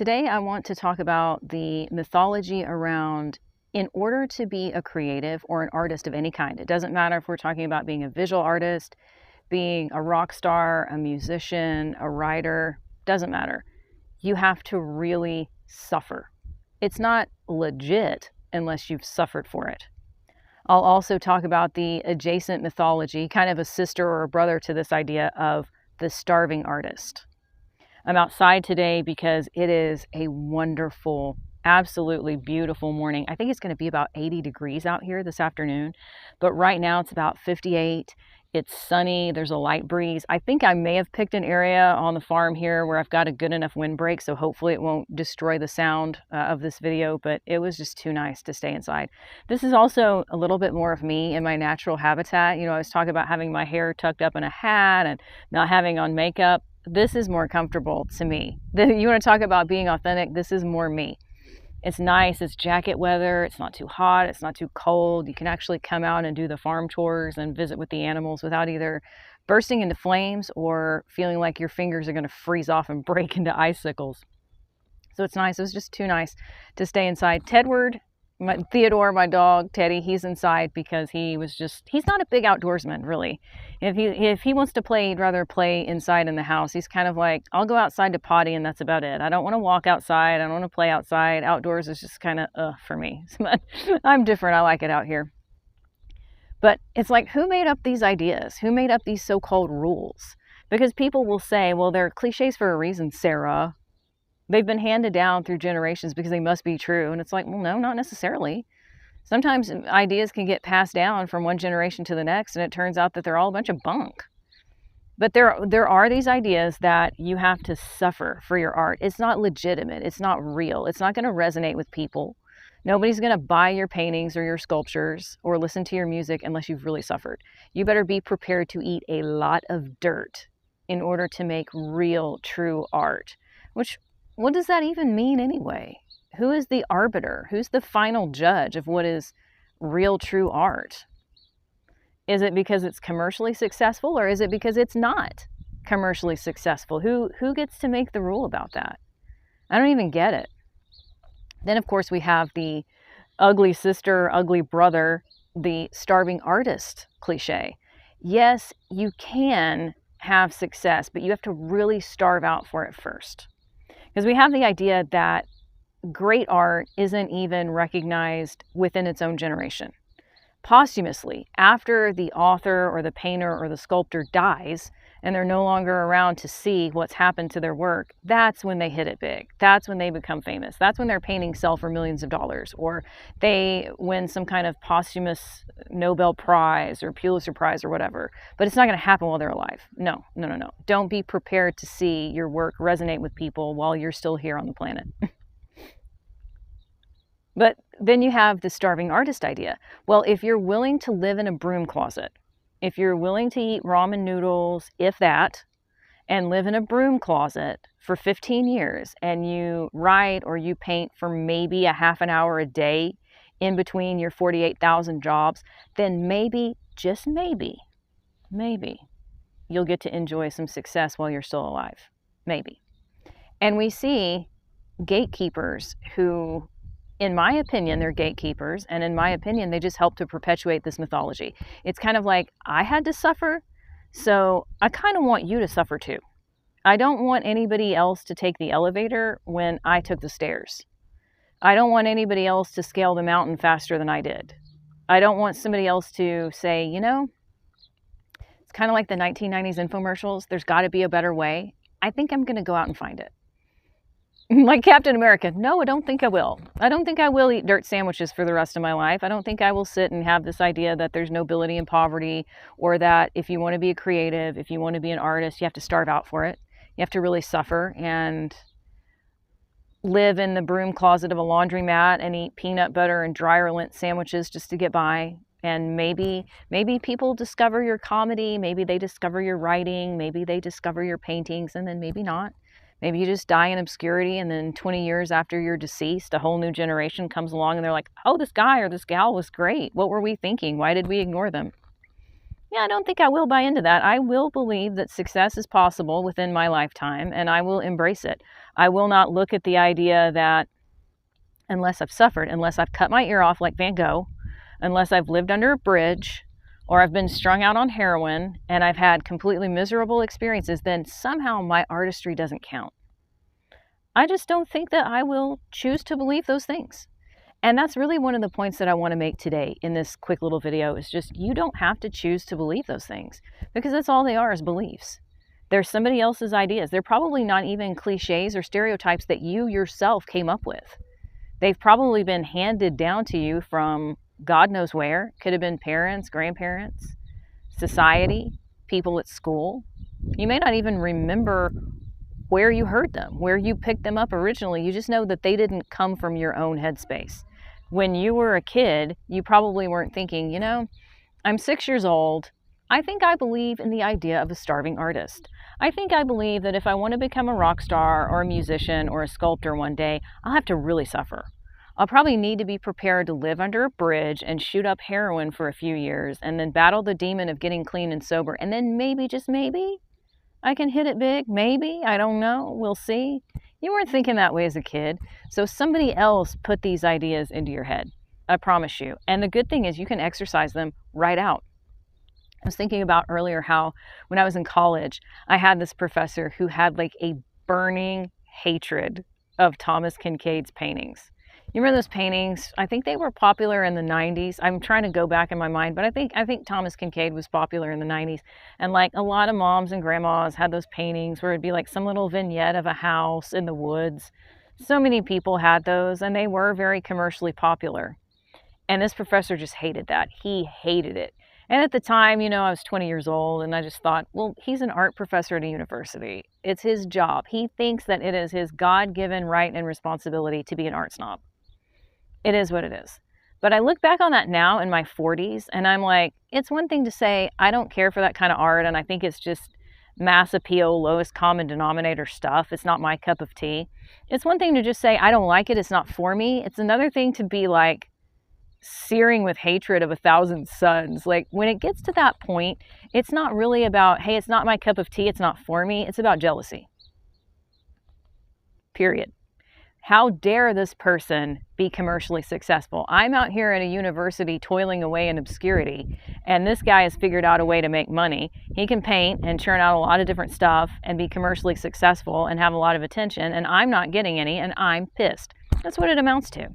Today I want to talk about the mythology around in order to be a creative or an artist of any kind. It doesn't matter if we're talking about being a visual artist, being a rock star, a musician, a writer, doesn't matter. You have to really suffer. It's not legit unless you've suffered for it. I'll also talk about the adjacent mythology, kind of a sister or a brother to this idea of the starving artist. I'm outside today because it is a wonderful, absolutely beautiful morning. I think it's going to be about 80 degrees out here this afternoon, but right now it's about 58. It's sunny. There's a light breeze. I think I may have picked an area on the farm here where I've got a good enough windbreak, so hopefully it won't destroy the sound of this video, but it was just too nice to stay inside. This is also a little bit more of me in my natural habitat. You know, I was talking about having my hair tucked up in a hat and not having on makeup. This is more comfortable to me. You want to talk about being authentic? This is more me. It's nice. It's jacket weather. It's not too hot. It's not too cold. You can actually come out and do the farm chores and visit with the animals without either bursting into flames or feeling like your fingers are going to freeze off and break into icicles. So it's nice. It was just too nice to stay inside. Theodore, my dog, Teddy, he's inside because he's not a big outdoorsman, really. If he wants to play, he'd rather play inside in the house. He's kind of like, I'll go outside to potty and that's about it. I don't want to walk outside. I don't want to play outside. Outdoors is just kind of for me. I'm different. I like it out here. But it's like, who made up these ideas? Who made up these so-called rules? Because people will say, well, they're cliches for a reason, Sarah. They've been handed down through generations because they must be true. And it's like, well, no, not necessarily. Sometimes ideas can get passed down from one generation to the next, and it turns out that they're all a bunch of bunk. But there are these ideas that you have to suffer for your art. It's not legitimate. It's not real. It's not going to resonate with people. Nobody's going to buy your paintings or your sculptures or listen to your music unless you've really suffered. You better be prepared to eat a lot of dirt in order to make real, true art. What does that even mean anyway? Who is the arbiter? Who's the final judge of what is real, true art? Is it because it's commercially successful, or is it because it's not commercially successful? Who gets to make the rule about that? I don't even get it. Then, of course, we have the ugly sister, ugly brother, the starving artist cliche. Yes, you can have success, but you have to really starve out for it first. Because we have the idea that great art isn't even recognized within its own generation. Posthumously, after the author or the painter or the sculptor dies and they're no longer around to see what's happened to their work, that's when they hit it big. That's when they become famous. That's when their paintings sell for millions of dollars, or they win some kind of posthumous Nobel Prize or Pulitzer Prize or whatever. But it's not going to happen while they're alive. No. Don't be prepared to see your work resonate with people while you're still here on the planet. But then you have the starving artist idea. Well, if you're willing to live in a broom closet, if you're willing to eat ramen noodles, if that, and live in a broom closet for 15 years, and you write or you paint for maybe a half an hour a day in between your 48,000 jobs, then maybe, just maybe, you'll get to enjoy some success while you're still alive. Maybe. And we see gatekeepers who, in my opinion, they're gatekeepers, and in my opinion, they just help to perpetuate this mythology. It's kind of like, I had to suffer, so I kind of want you to suffer too. I don't want anybody else to take the elevator when I took the stairs. I don't want anybody else to scale the mountain faster than I did. I don't want somebody else to say, you know, it's kind of like the 1990s infomercials, there's got to be a better way. I think I'm going to go out and find it. Like Captain America, no, I don't think I will. I don't think I will eat dirt sandwiches for the rest of my life. I don't think I will sit and have this idea that there's nobility in poverty, or that if you want to be a creative, if you want to be an artist, you have to starve out for it. You have to really suffer and live in the broom closet of a laundromat and eat peanut butter and dryer lint sandwiches just to get by. And maybe people discover your comedy, maybe they discover your writing, maybe they discover your paintings, and then maybe not. Maybe you just die in obscurity, and then 20 years after you're deceased, a whole new generation comes along and they're like, oh, this guy or this gal was great. What were we thinking? Why did we ignore them? Yeah, I don't think I will buy into that. I will believe that success is possible within my lifetime, and I will embrace it. I will not look at the idea that unless I've suffered, unless I've cut my ear off like Van Gogh, unless I've lived under a bridge, or I've been strung out on heroin and I've had completely miserable experiences, then somehow my artistry doesn't count. I just don't think that I will choose to believe those things. And that's really one of the points that I want to make today in this quick little video is just you don't have to choose to believe those things because that's all they are, is beliefs. They're somebody else's ideas. They're probably not even cliches or stereotypes that you yourself came up with. They've probably been handed down to you from God knows where. Could have been parents, grandparents, society, people at school. You may not even remember where you heard them, where you picked them up originally. You just know that they didn't come from your own headspace. When you were a kid, you probably weren't thinking, you know, I'm 6 years old. I think I believe in the idea of a starving artist. I think I believe that if I want to become a rock star or a musician or a sculptor one day, I'll have to really suffer. I'll probably need to be prepared to live under a bridge and shoot up heroin for a few years and then battle the demon of getting clean and sober. And then maybe, just maybe, I can hit it big. Maybe. I don't know. We'll see. You weren't thinking that way as a kid. So somebody else put these ideas into your head. I promise you. And the good thing is you can exercise them right out. I was thinking about earlier how when I was in college, I had this professor who had like a burning hatred of Thomas Kincaid's paintings. You remember those paintings? I think they were popular in the 90s. I'm trying to go back in my mind, but I think Thomas Kincaid was popular in the 90s. And like a lot of moms and grandmas had those paintings where it'd be like some little vignette of a house in the woods. So many people had those and they were very commercially popular. And this professor just hated that. He hated it. And at the time, you know, I was 20 years old and I just thought, well, he's an art professor at a university. It's his job. He thinks that it is his God-given right and responsibility to be an art snob. It is what it is. But I look back on that now in my 40s and I'm like, it's one thing to say, I don't care for that kind of art and I think it's just mass appeal, lowest common denominator stuff. It's not my cup of tea. It's one thing to just say, I don't like it. It's not for me. It's another thing to be like, searing with hatred of 1,000 suns. Like when it gets to that point, it's not really about, hey, it's not my cup of tea, it's not for me. It's about jealousy. Period. How dare this person be commercially successful? I'm out here at a university toiling away in obscurity, and this guy has figured out a way to make money. He can paint and churn out a lot of different stuff and be commercially successful and have a lot of attention, and I'm not getting any, and I'm pissed. That's what it amounts to.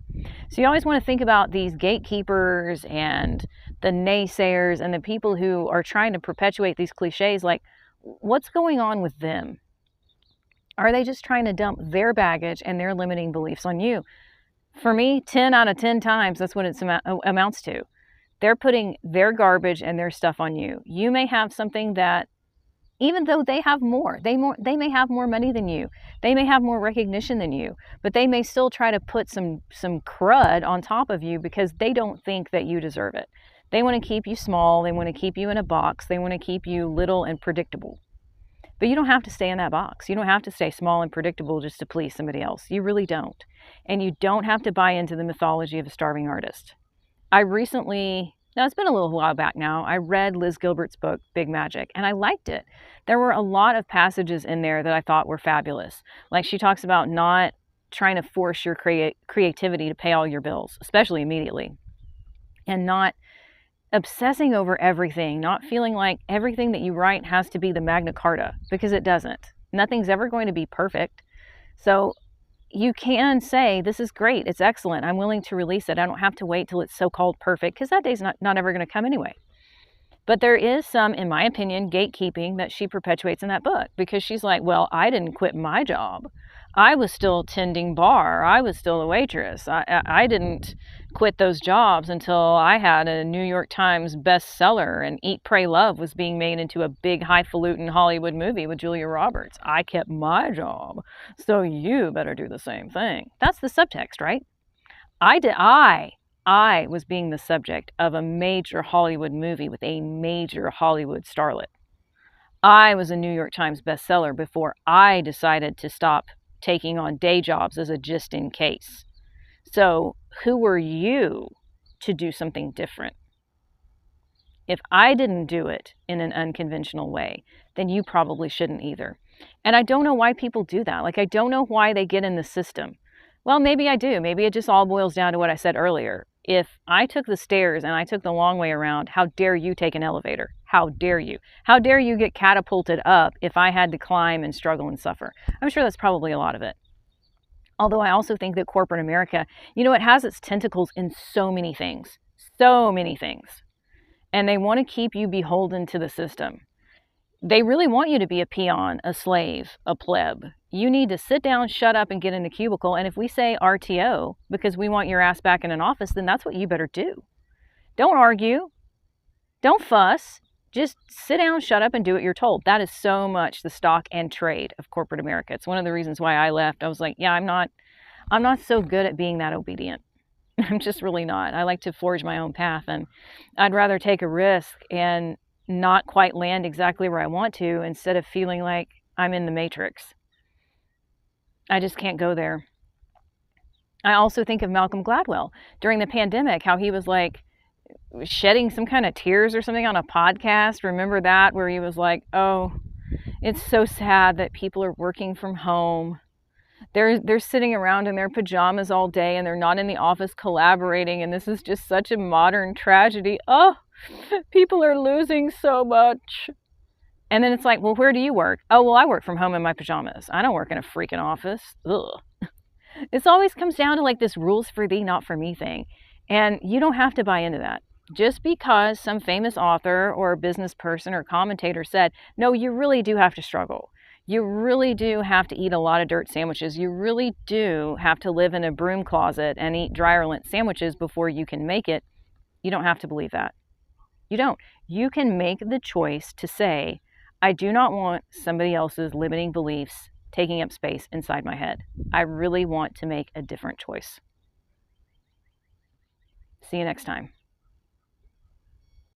So you always want to think about these gatekeepers and the naysayers and the people who are trying to perpetuate these cliches, like what's going on with them? Are they just trying to dump their baggage and their limiting beliefs on you? For me, 10 out of 10 times, that's what it amounts to. They're putting their garbage and their stuff on you. You may have something that, even though they have more, they may have more money than you. They may have more recognition than you, but they may still try to put some crud on top of you because they don't think that you deserve it. They want to keep you small. They want to keep you in a box. They want to keep you little and predictable. But you don't have to stay in that box. You don't have to stay small and predictable just to please somebody else. You really don't. And you don't have to buy into the mythology of a starving artist. I recently, now it's been a little while back now, I read Liz Gilbert's book, Big Magic, and I liked it. There were a lot of passages in there that I thought were fabulous. Like she talks about not trying to force your creativity to pay all your bills, especially immediately, and not obsessing over everything, not feeling like everything that you write has to be the Magna Carta, because it doesn't. Nothing's ever going to be perfect. So you can say, this is great, it's excellent, I'm willing to release it. I don't have to wait till it's so-called perfect, because that day's not ever going to come anyway. But there is some, in my opinion, gatekeeping that she perpetuates in that book, because she's like, well, I didn't quit my job. I was still tending bar. I was still a waitress. I didn't quit those jobs until I had a New York Times bestseller and Eat, Pray, Love was being made into a big highfalutin Hollywood movie with Julia Roberts. I kept my job, so you better do the same thing. That's the subtext, right? I was being the subject of a major Hollywood movie with a major Hollywood starlet. I was a New York Times bestseller before I decided to stop taking on day jobs as a just in case. So who were you to do something different? If I didn't do it in an unconventional way, then you probably shouldn't either. And I don't know why people do that. Like, I don't know why they get in the system. Well, maybe I do. Maybe it just all boils down to what I said earlier. If I took the stairs and I took the long way around, how dare you take an elevator? How dare you? How dare you get catapulted up if I had to climb and struggle and suffer? I'm sure that's probably a lot of it. Although I also think that corporate America, it has its tentacles in so many things. So many things. And they want to keep you beholden to the system. They really want you to be a peon, a slave, a pleb. You need to sit down, shut up, and get in the cubicle. And if we say RTO because we want your ass back in an office, then that's what you better do. Don't argue. Don't fuss. Just sit down, shut up, and do what you're told. That is so much the stock and trade of corporate America. It's one of the reasons why I left. I was like, yeah, I'm not so good at being that obedient. I'm just really not. I like to forge my own path, and I'd rather take a risk and not quite land exactly where I want to instead of feeling like I'm in the matrix. I just can't go there. I also think of Malcolm Gladwell during the pandemic, how he was like shedding some kind of tears or something on a podcast. Remember that, where he was like, oh, it's so sad that people are working from home. They're sitting around in their pajamas all day and they're not in the office collaborating, and this is just such a modern tragedy. Oh, people are losing so much. And then it's like, well, where do you work? Oh, well, I work from home in my pajamas. I don't work in a freaking office. Ugh. This always comes down to like this rules for thee, not for me thing. And you don't have to buy into that. Just because some famous author or business person or commentator said, no, you really do have to struggle. You really do have to eat a lot of dirt sandwiches. You really do have to live in a broom closet and eat dryer lint sandwiches before you can make it. You don't have to believe that. You don't. You can make the choice to say, I do not want somebody else's limiting beliefs taking up space inside my head. I really want to make a different choice. See you next time.